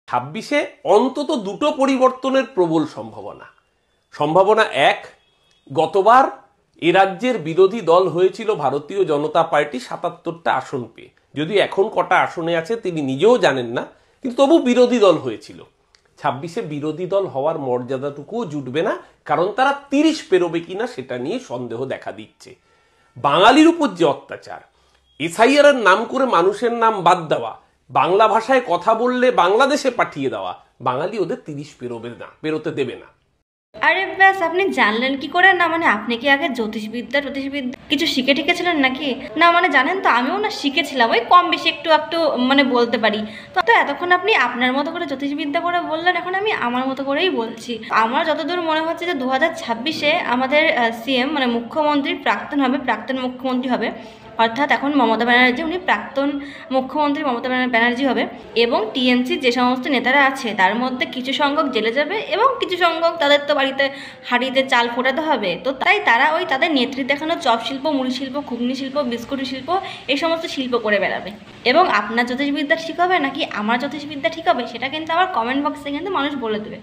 ছাব্বিশে অন্তত দুটো পরিবর্তনের প্রবল সম্ভাবনা। এক, গতবার এ রাজ্যের বিরোধী দল হয়েছিল ভারতীয় জনতা পার্টি ৭৭টা আসন পেয়ে। যদি এখন কটা আসনে আছে তিনি নিজেও জানেন না, কিন্তু তবু বিরোধী দল হয়েছিল। ছাব্বিশে বিরোধী দল হওয়ার মর্যাদাটুকুও জুটবে না, কারণ তারা ৩০ পেরোবে কিনা সেটা নিয়ে সন্দেহ দেখা দিচ্ছে। বাঙালির উপর যে অত্যাচার, এসআইআর এর নাম করে মানুষের নাম বাদ দেওয়া, বাংলা ভাষায় কথা বললে বাংলাদেশে পাঠিয়ে দেওয়া, বাঙালি ওদের ৩০ পেরোতে দেবে না। আরে ব্যাস, আপনি জানলেন কি করে? না মানে আপনি কি আগে জ্যোতিষবিদ্যা কিছু শিখে টিকেছিলেন নাকি? না মানে জানেন তো, আমিও না শিখেছিলাম, ওই কম বেশি একটু একটু মানে বলতে পারি। তো এতক্ষণ আপনি আপনার মতো করে জ্যোতিষবিদ্যা করে বললেন, এখন আমি আমার মতো করেই বলছি। আমার যতদূর মনে হচ্ছে যে 2026-এ আমাদের সিএম মানে মুখ্যমন্ত্রী প্রাক্তন মুখ্যমন্ত্রী হবে। অর্থাৎ এখন মমতা ব্যানার্জি, উনি প্রাক্তন মুখ্যমন্ত্রী মমতা ব্যানার্জি হবে। এবং টিএমসির যে সমস্ত নেতারা আছে তার মধ্যে কিছু সংখ্যক জেলে যাবে এবং কিছু সংখ্যক তাদের তো বাড়িতে হাঁড়িতে চাল ফোটাতে হবে। তো তাই তারা ওই তাদের নেতৃত্ব দেখানো চপ শিল্প, মুড়ি শিল্প, ঘুগনি শিল্প, বিস্কুট শিল্প, এই সমস্ত শিল্প করে বেড়াবে। এবং আপনার জ্যোতিষবিদ্যা ঠিক হবে নাকি আমার জ্যোতিষবিদ্যা ঠিক হবে, সেটা কিন্তু আমার কমেন্ট বক্সে কিন্তু মানুষ বলে দেবে।